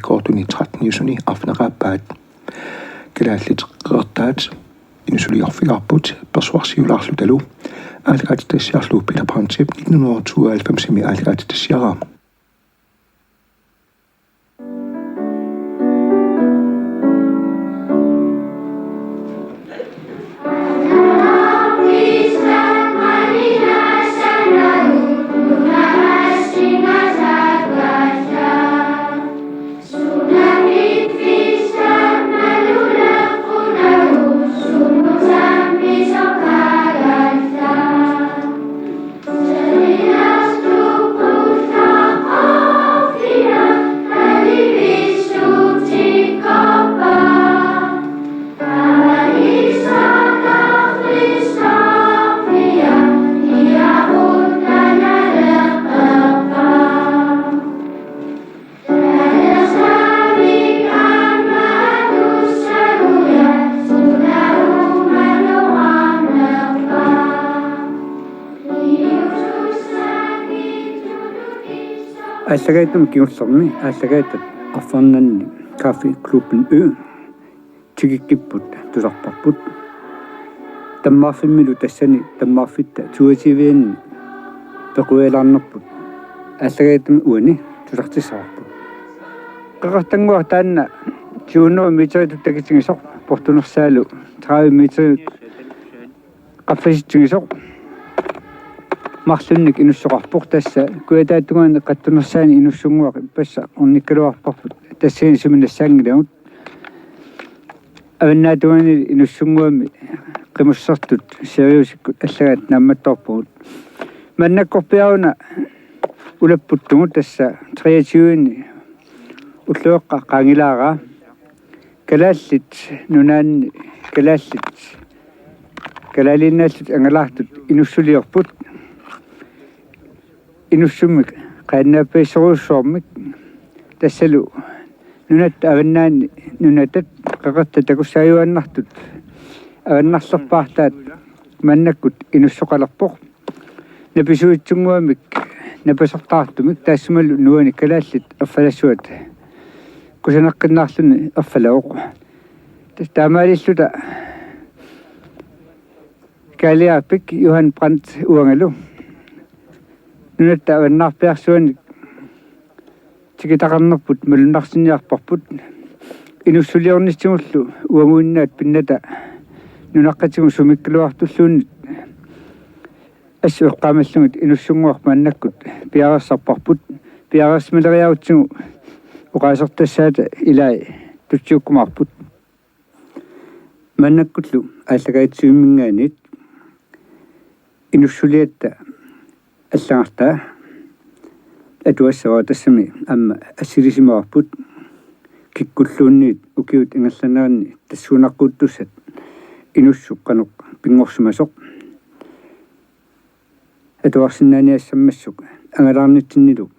Kortuni 13 jusuni afnaqaappaat kalaallit qertaat inusuliorfigarput persuarsiularlutalu aaligaat tassiarlu Peter Princip 1992 aaligaat tassiara Allegaitum kiussarni allegaitat affarnanni kaffiklubben tigikkiput tusarparput tammaarfimmilu tassani tammaarfitta tuativianni pequelarnerput allegaitum uani tusartissaarput qaqartanguar taanna 200 meter takitigisoq portunersaalu 30 meter qaffasittigisoq Marsunnik inussuqarpoq tassa kuataatugan qattunersaani inussunguaq passa ornikkaluarparput tassiin suminassaangilagut avannaatugan inussunguami qimussartut seriusikkut allagaat naammattorput mannakkorpiaruna ulapputtugu tassa 23 ullueqqa qaangilaaraa kalaallit nunaanni kalaalinnaallут angalaartut inussuliorput inussumik qaannaappaissoruussuarmik tassalu nunat avannaanni nunatat qaqatta takussaayuannartut avannarserpaartaat mannakkut inussoqalerpoq napisuitsunguamik napasortaartumik taassumallu nuani kalaallit affalassuat kusaneqqinnaarluni affalaoq taamaalilluta kaaliaapik Johan Brandt uangalu nunatta avannarpiarsuani tikitaqarnerput malunarsinniarparput inussuliornissugullu uamuinnaat pinnata nunaqqatigu sumikkaluartulluunnit assueqqaamallugut inussunguarmaannakkut piarassarparput piarasmaleriarutsigu uqaasertassaata ilai tutsiukkumarput mannakkullu allagaitsuimmingaanit inussuliatta аллаарта атуассава тассами амма ассилисимаарпут киккуллуунниит укиут ингалланаарни тассуунаққуттуссат инуссуққанеқ пингорсумасоқ атуарсиннааниассаммассук ангалаарнитсиннилу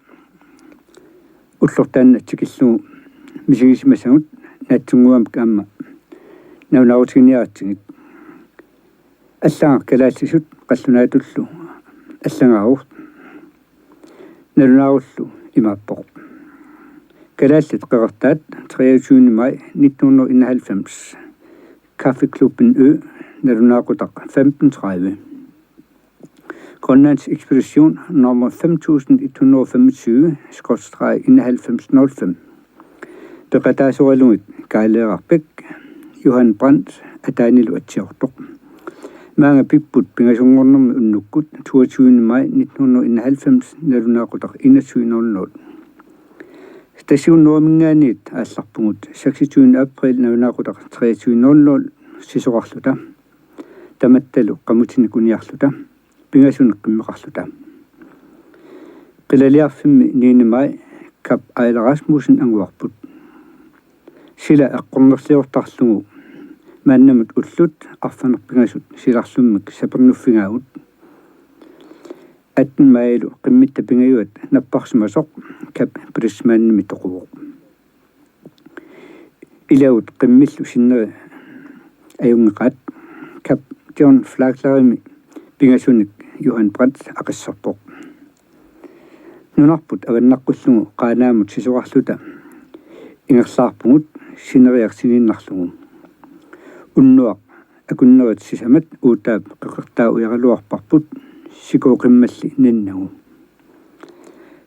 уллортаанна тикиллуу мисигисимасагут наатсунгуамк амма наунаарутигиниаатсигит аллаа калааллисут қаллунаатуллу аллангаарут налунааруллу имааппоқ kalaallit qeqartaat 23. maj 1991 kaffeklubben nalunaaqutaq 15:30 Grønlands ekspedition nummer 5125/9105 Beqataasuqalugit kaaleerarpik Johan Brandt ataanilu atsiortoq Mange pipput pingasungornermi unnukkut 22. maj 1991 nalunaaqutaq 21:00 Station Normingaanit aallarpungut 26. april nalunaaqutaq 23:00 sisoqarluta tamattalu qamutinikuniarluta pingasunneqimmeqarluta qilaliarfimmi 9. maj kap Ejler Rasmussen anguarput sila eqqornerliortarlugu maannamut ullut arfanerpingasut silarlummik sapernuffingagut 18. mailu qimmitta pingayuat napparsumasoq kap prismaannimi toquvoq ilaut qimmillu sinneri ajungeqat kap John Flaglerimi pingasunik Johan Brandt aqissarpoq nunarput avannaqqullugu qaanaamut sisuqarluta ингерлаарпугут синериарсининнарлугу уннуақ акуннерит сисамат уутаап қеқертаа уяралуарпарпут сикоқиммалли ниннагу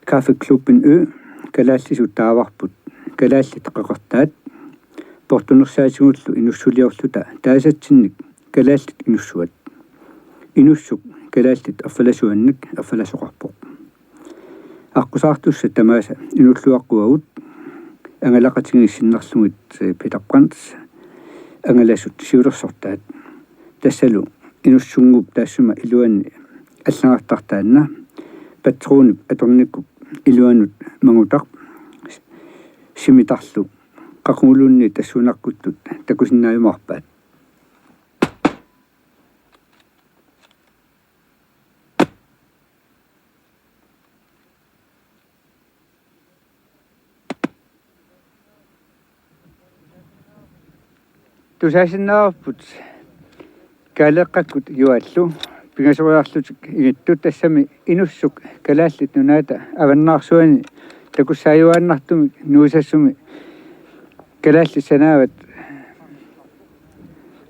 кафеклуббин калааллисут тааварпут калааллит қеқертаат портунерсаатигуллу инуссулиорлута таасатсинник калааллит инуссуат инуссук калааллит аффаласуанник аффаласоқарпоқ аққусаартусса тамааса инуллуаққуагут ангалақатигиссиннарлугит питарпранс ангаласут сиулерсортаат тассалу инуссунгуп таассума илуанни аллагартартаанна патроонуп аторниккуп илуанут мангутақ симитарлу қақулуунни тассунаққуттут такусиннааюмарпаат тусаасиннаарпут калеққаккут юаллу пигасориарлутик игиттут тассами инуссук калааллит нунаата аваннаарсуани такуссааюааннартуми нуусассуми калаалли санаават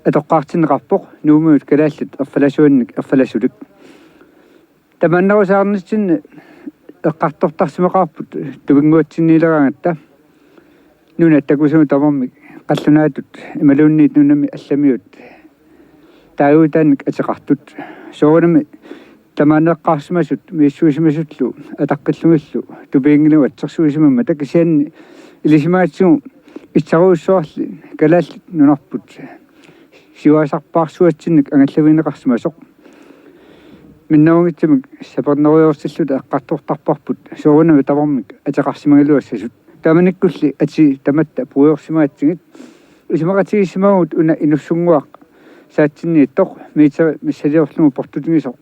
атоққартинеқарпоқ нуумуут калааллит аффаласуанник аффаласулик таманнерусаарнитсинни эққартортарсимеқарпут тувингуатсинниилераангатта нуна такусуми тамарми қаллунаатут ималуунниит нунами алламиут тааюутаанник атеқартут соорнами тамаанеққарсимасут миссуисимасутлу атаққиллугиллу тупиингилу атсерсуисимамма такисианни илисимаатсигу итсаруussуарли калааллит нунарпут сиуасарпаарсуатсинник ангаллавинеқарсимасоқ миннаунгитсимик сапернеруйорсиллута эққартортарпарпут соорнами тавармик атеқарсимагалуассасут таманиккулли ати таматта пуйорсимаатсигит исмақатигиссимагут уна инуссунгуақ саатсинни тоқ миитса миссалиорлугу портутигисоқ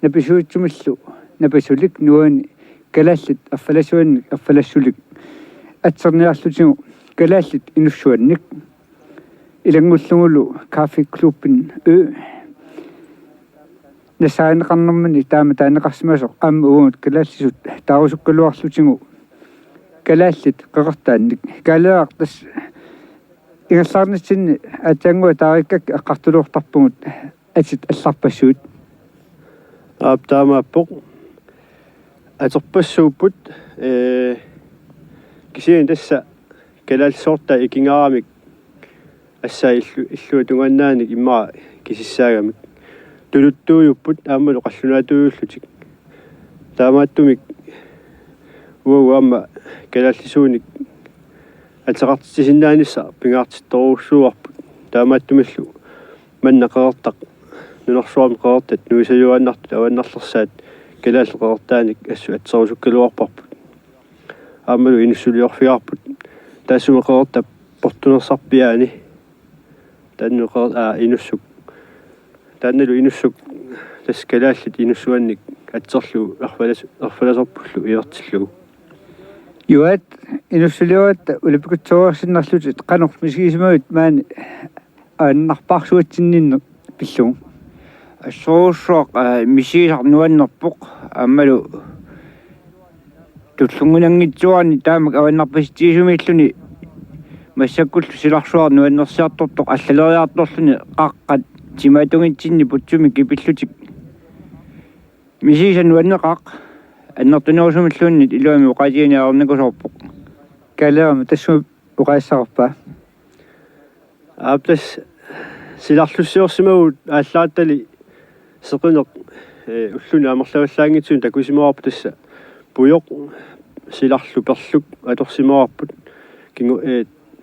написуитсумиллу напасулик нуани калааллит аффаласуанник аффалассулик атсерниарлутигу калааллит инуссуанник илангуллугулу кафеклуббин насаанеқарнэрмани таама таанеқарсимасоқ аама уунут калааллисут таарусуккалуарлутигу калааллит қеқертаанник калаартас ингерлаарнитсинни атангуа таариккак аққартулуортарпугут атит алларпассуут таамааппоқ атерпассууппут кисиин тасса калаалсоорта икингаарамик ассаа иллуа туганнааник иммаа кисиссаагамик тулуттууйуппут аамалу қаллунаатуйуллутик таамааттумик уама калааллисууник атеқартисиннаанисса пингаартитторуссуарпут таамааттумиллу маннақеэртақ нунарсуарми қеэртат нуисаюаннартут аваннарлерсаат калаалл қеэртааник ассу атсерусуккалуарпарпут аамалу инуссулиорфиарпут таассума қеэрта портунерсарпиаани таанну инуссук таанналу инуссук тас калааллит инуссуанник атсерлу арфаласорпуллу иертиллугу юат инуссулиуат улипикутсоорсиннарлутит канор мисигисимагут маани ааннарпаарсуатсиннинне пиллугу ассоруссоқ мисигисарнуаннерпоқ аммалу туллунгунангитсуарни таамак аваннарпаситигисумииллуни массаккуллу силарсуарнуаннерсиартортоқ аллалериарторлуни қаққат тимаатунгитсинни путсуми кипиллутик мисигисаннуаннеқақ аннертунерусумиллууннит илуами уқаатианиарерникусорпоқ калерами тассу уқаассарпаа аптас силарлуссиорсимагут ааллааттали сеқинеқ уллуни амерлаваллаангитсуун такусимоарпу тасса пуйоқ силарлу перлук аторсимоарпут кингу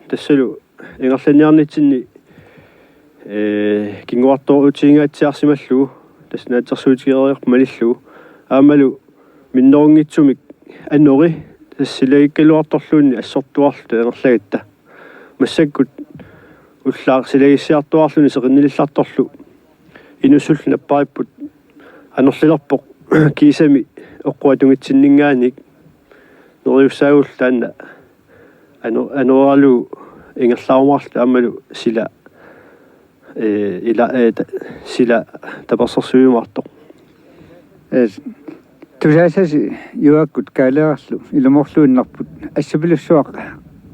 тассалу ингерланиарнитсинни кингуарторутиингаатсиарсималлугу тасснаатсерсуутигериерп малиллугу аамалу миннерунгитсумик аннори тассилагиккалуарторлуунни ассортуарлу ингерлагатта массаккут уллаар силагиссиартуарлуни сеқиннилилларторлу инусулл наппариппут анерлилерпоқ кисами оққуатунгитсиннингааник нориуссаагул таанна ануаралу ингерлаумарлу аамалу сила сила таперсерсуйумартоқ тусаасаси юаккут каалеерлу илуморлуиннарпут ассапилуссуақ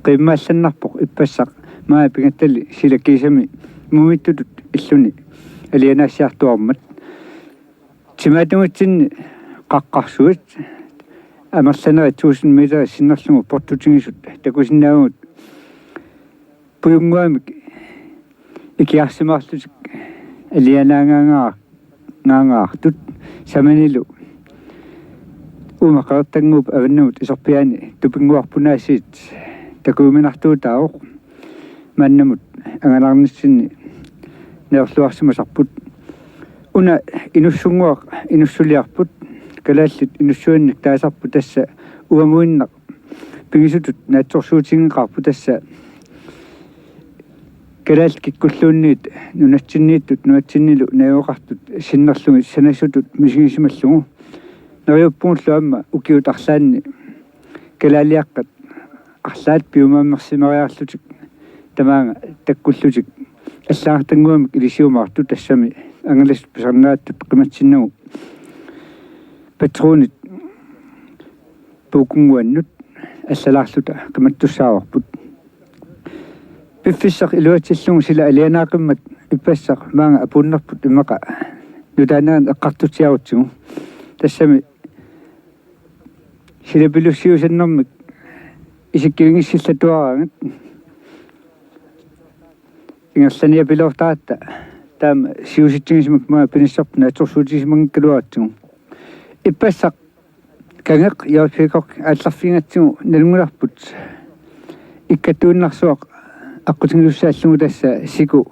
qimmaallannarpoq ippassaq maa pingattali silakkiisami mumittutut illuni alianaassiartuarmat timaatungutsinni qaqqarsuut амерланера 1000 метр синнерлугу портутингисут такусиннаагут пуюнгуамик икиарсимаарлутик алианаангаангаартут саманилу умақартангууп аваннуут исорпиани тупингуарпунаасиит такууминартуутаавоқ маннамут ангалаарниссинни неерлуарсимасарпут уна инуссунгуақ инуссулиарпут калааллит инуссуанник таасарпу тасса уамуиннақ пигисутут наатсорсуутингеқарпу тасса калаал киккуллуунниит нунатсиннииттут нуатсиннилу наиоқартут синнерлуги санассутут мисигисималлугу нариуппунгуллуамма укиут арлаанни калаалиаққат арлаат пиумааммерсимариарлутик тамаанга таккуллутик аллаартангуамик илисиумаарту тассами ангалас писарнааттут қиматсиннагу патронит пукунгуаннут аллалаарлута қиматтуссааварпут пиффиссақ илуатсиллугу сила алианаақиммат иппассақ маанга апууннарпут имақа нутаанаан эққартутсиарутсигу тассами силапилуссиусаннэрмик исиккивингиссиллатуараангат ингерлания пилортаатта таама сиуситсигисмак маа пиниссарпна аторсуутисимангкалуаатсигу иппассақ кангеқ яапикок аалларфингатсигу налунгуларпут иккатууннарсуақ аққутингилуссааллугу тасса сику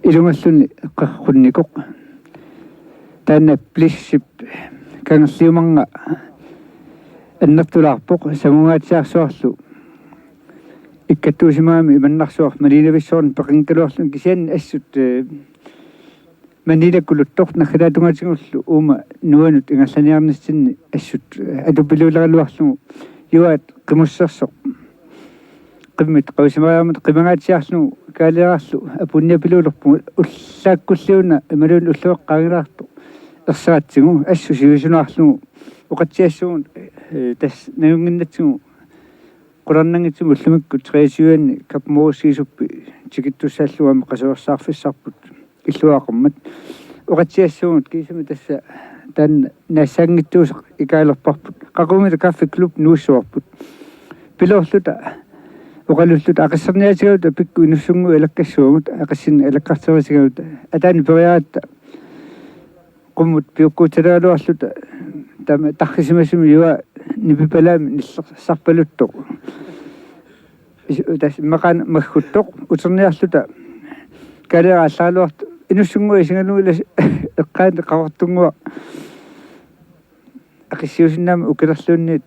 илунгаллуни эққаррунникоқ таана плиссип кангерлиуманга аннартулаарпоқ самунгаатсиарсуарлу иккаттуусимаами иманнарсуар малинависсуорн пеқинкалуарлун кисиан ассут манилаккулуттор нахалаатунгатингуллу ума нуанут ингерланиарниссинни ассут атуппилуулералуарлугу юаат қимуссерсоқ qimmit qawsimaamat qimangaatiarlu kaaliarlu apunniapilulorpu ullaakkulliuna imalun ullueqqaangiraartu ersaatigu assu siusunaarlu uqatsiassuun tas nayunginnatsigu qurannangitsum ullumikku treesiuanni kapmoosiisuppi tikittussaalluama qasuersaarfissarput illuaqammat uqatsiassuun kiisami tassa tan nassangittuusaq ikaalerparput qaqumita kaffi klub nuussuarput pilorluta uqalullut aqassarniatigaut pikku inussungu elakkassууgut aqassin elakkarterisigaut atani periaatta qummut piukkuutalaaluarluta tama tarrisimasumi yuа nipipalaami nillersaarpaluttoq tas maqan magguttoq uterniarluta kaleeraalлааluartu inussungu isingaluila eqqaat qavartungua aqissiusinnaama ukilerluunniit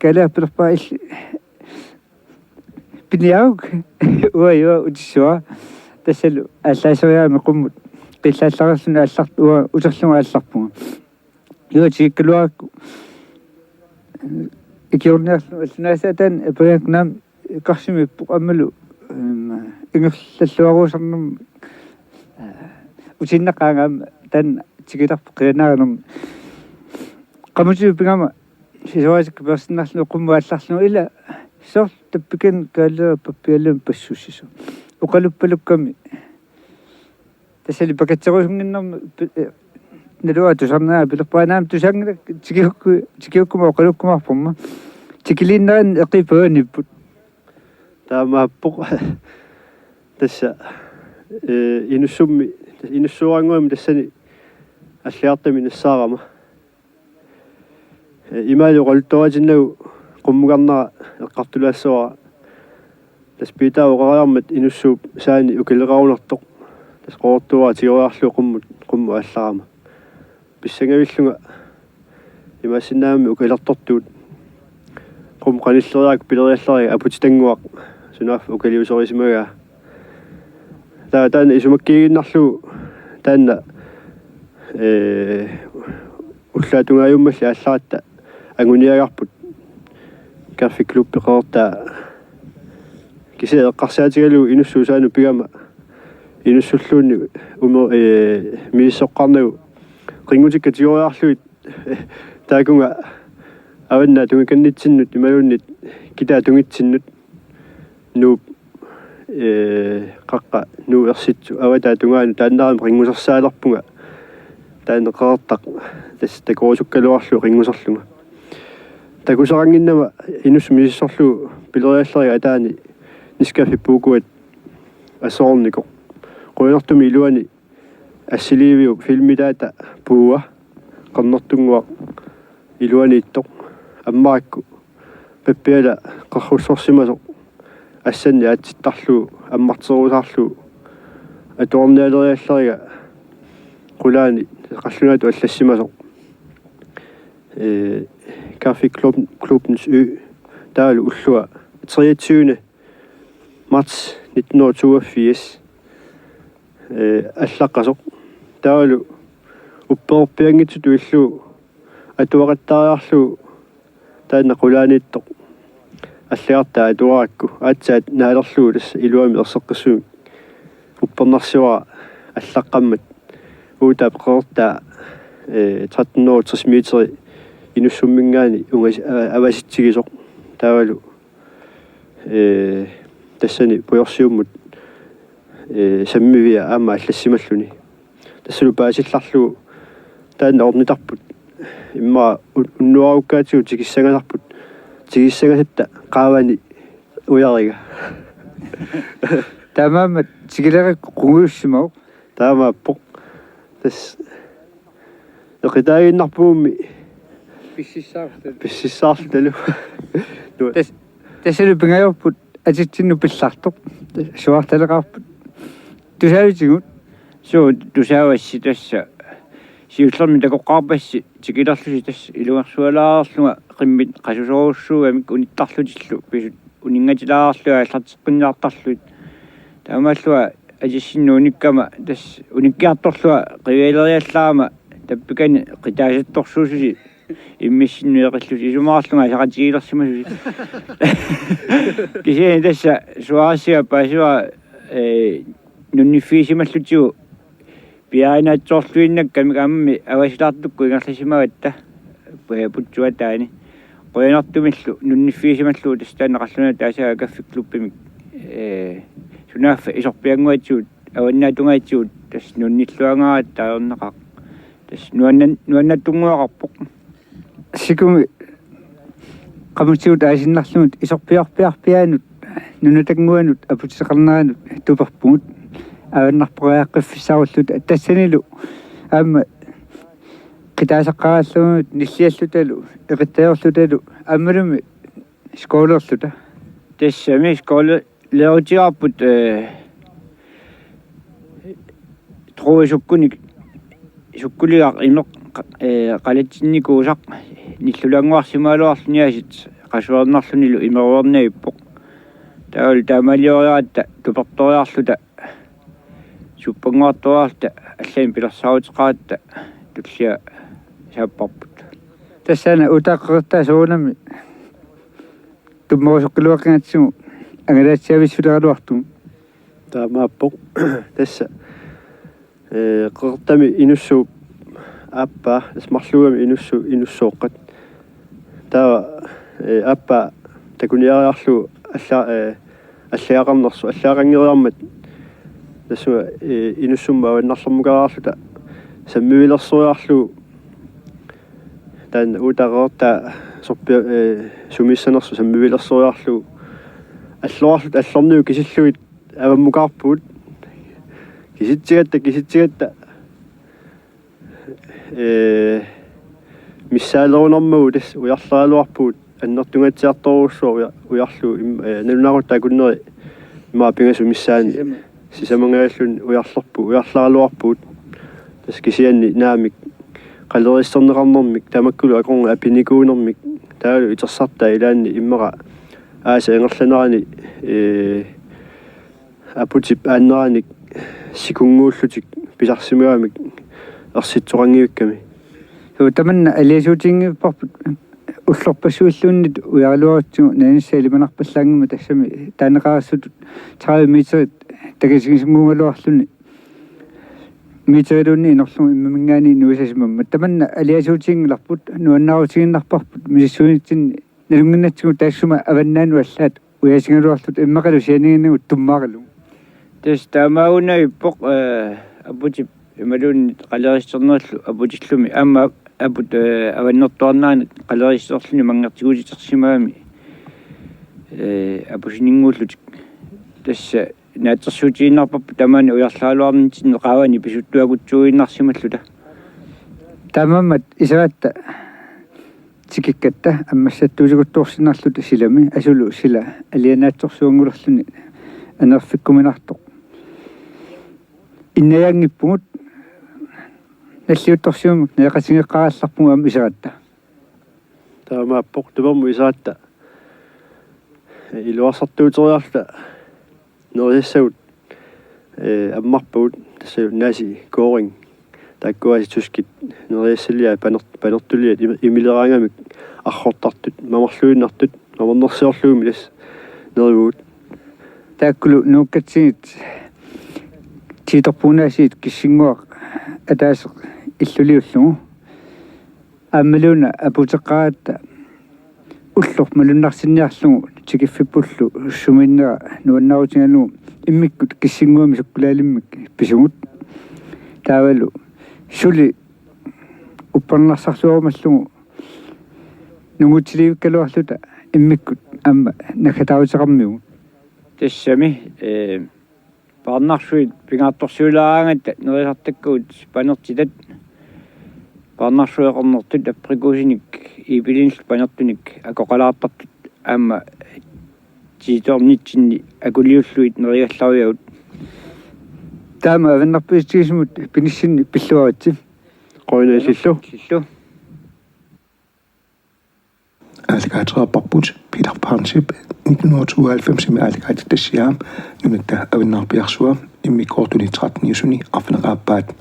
kaleerpilerpaa illi piniauk uayua utissua tassalu allaasoyaami qummut qillaallaralluna allart uterlunga allarpunga yuatikkaluaakku ikiorniarlu allunaasatan apayaaknaam qarsimippuq ammalu ingerlalluaruusarnum utinnaqaangaam tan tikilarpu qianaaranum qamutiu sisuatik persinnarlu qummu allarlu ila sort tappikan kala pappialum passussisu uqaluppalukkami tasali pakatserusunginnarmu nalua tusarnaa pilerpaanaam tusangila tikiukkuma uqalukkumarpumma tikiliinnaan eqipaanipput taamaappoq tassa inussuuranguami tassani аллиартами нассаарама имаалу qoltuatinnagu qummugarnera eqqartulaassua taspiitaa uqariarmat inussuup saani ukileqarunartoq tas qoortuaa tigoriarlu qummu алларама писсангавиллунга имаасиннаами укилерторtuut qum qanilleriaak pilerialleriga aputitangguaq sunaaf ukaliusorisimага таана исумаккигиннарлу таана уллаатунгааюммалли алларатта ангуниагарпут каффи клуб пеқорта кисе эққарсаатигалу инуссуусаану пигама инуссуллуунни умо мииссоққарнагу рингутикка тигориарлуит таакунга аванна тунгиканнитсиннут ималууннит китаа тунгитсиннут nu qaqqa nu ersittu awata tungaanu taannaram ringusersaalaarpunga taanneqaartaq tas takoosukkaluarlu ringuserlunga takusaranginnama inus misissorlu pilerialleriga ataani niskafi puukuat asoorniko qoinertumi iluani assiliiviu filmitaata puua qarnertungua iluani ittoq аммаакку пеппиала qarrussorsimasoq ассанни аатситтарлу аммартерусаарлу атуорниалериаллерига qulaani qallunaatu аллассимасоq kaffe klubbens taalu ullua 23. marts 1982 allaqasoq taalu uppeorpiangitsutu illu atuaqattaariarlu taanna qulaaniittoq аллиарта атуаакку аатсаат нааlerluu тас илуами ерсеққиссуми уппернарсуара аллаққаммат уутаа пеқэртаа 1360 метри инуссуммингаани унгас аваситсигисоқ таавалу тассани пуйорсиуммут саммивиа аама аллассималлуни тассалу паасилларлу таанна орнитарпут имма уннуаруккаатигу тикиссаганарпут тигиссагасатта qaavani uyaрига тамаамат тигилеракку qunguussimaaq таамааппоқ тас эқитаагиннарпуумми писсисsaarlutalu тассалу пингайорпут атитсинну пиллартоқ суарталеқарпут тусаавитигут суу тусаавасси тасса сиуллерми такоққарпасси тикилерлуси тасса илуарсуалаарлунга qimmit qasusoruussuugamik unittарлутиллу писут унингатилаарлуа аллартеққинниартарлуит таамааллуа ажиссинну униккама тас униккиарторлуа qivaaleriallaama таппикани qitaasatторсуусуси иммиссиннуеқиллуси исумаарлунга сақатигилерсимасуси кисиани тасса суаассига паасуа нунниффиисималлутигу пиаанаатсоорлуиннак камикаамми авасилаартукку ингерласимаватта путсуатаани qoyanartumillu nunniffiisimallu tastaanneqarluna taasaaga kaffikluppimik sunaaffa isorpianguatsiut awannaatungaatsiut tas nunnilluangaat taarnaqaq tas nuannattunguaqarpoq sikumi qamutiut aasinnarlumut isorpiarpiarpiaanut nunatanguanut aputiseqarneranut tuperpungut аваннарпориаққиффисааруллут тассанилу аама qitaasaqaallugут ниллиаллуталу эқиттаёрлуталу аммалуми скоолерлута тассами скооле леутиарпут троисуккуник суккулиар инеқ қалатсинникуусақ ниллулангуарсимаалуарлуниасит қасуарнарлунилу имеруарнаиппоқ таул таамалиориаратта туперториарлута суппангуартуаалта аллаим пилерсаутеқаатта туллиа сааппарпут тассана утаққертаа суунами туммоосоққилуаққингатсигу ангалаатсиависсулералуартум таамааппоқ тасса қертами инуссуу аппа смарлугами инуссооққат таа аппа такуниариарлу аллаақарнерсу аллаақангериармат тассуа инуссумма аваннарлэрмугараарлута саммивилерсуяарлу таан утaqerta сорпи сумиссанерсу саммивилерсуяарлу аллуарлут аллорниу кисиллуит аваммугаарпут киситсигатта миссаалерунэрмагу тас уярлаалуарпут аннертунгатсиарторуссуа уярлу налунарутаа куннери имаа пингасу миссаани сисамангааллун уярлерпу уярлаалуарпут тас кисианни наамик qalleristorneqarnermik tamakulu aqornga apinikuunermik taalu itersartaa ilaanni immera aasa ingerlanerani aputip aannerani sikunguullutik pisarsimuamik ersitsorangiukkami tamanna aliasuutinngipparput уллорпассуиллууннит уяалуарутсигу нанissaalimанарпаллаангима тассами таанеқарассутут 30 метрит такисигисмуунгалуарлуни митерилуунни инерлугу иммамингаани нуисасимамма таманна алиасуутингиларпут нуаннаарутигиннарпарпут мисиссуунитсинни налунгиннатсигу таассума аваннаану аллаат уясингалуарлут иммакалу сианингиннагу туммааралу тас таамаагунагиппоқ апутип ималуунни қалеристернерлу апутиллуми аама апут аваннэртуарнаани қалеристерлуни мангартигулитерсимаами апусинингууллутик тасса наатсерсуутииннарпаппу тамаани уярлаалуарнитин qaавани писуттуагутсуиннарсималлута тамаммат исаратта тикиккатта аммассаттуусигуттуорсинарлута силами асулу сила алианаатсорсуунгулерлуни анерфиккуминартоқ иннаяангиппугут наллиутторсиумик неқасингеққаралларпугу ам исаратта таамааппоқ тумамму исаатта илуарсартуутериарла норисаут аммарпуут тассау наси кооринг таккуаси тускит норисалиа панертулиат имилераангамик архортартут мамарлуиннартут мамернерсиорлууми лас неривуут тааккулу нууккатсигит тииторпунаасиит киссингуақ атаасеқ иллулиуллугу аммалуна апутеққаратта уллор малуннарсинниарлугу тикиффиппуллу суминнера нуаннарутингалугу иммиккут киссингуами суккулаалиммик писугут таавалу сули уппарнарсарлуармаллугу нугутиливиккалуарлута иммиккут амма накатаутеқармиугу тассами парнарсуит пингаатторсуулааангатта нерисартаккуут панертитат парнарсуеқарнертут априкуусиник ипилинс панертуник акоқалаартартут аама тииторнитсинни акулиуллуит неригалларуяут таама аваннарпиистигисмут пиниссинни пиллуаратси qoinaillillu лиллу Аликаатеқарпарпут Питер Пансип 1992 med Alikaatitassiaam nunutta avinnarpiarsua immikkoortuni 13 afneqaappaat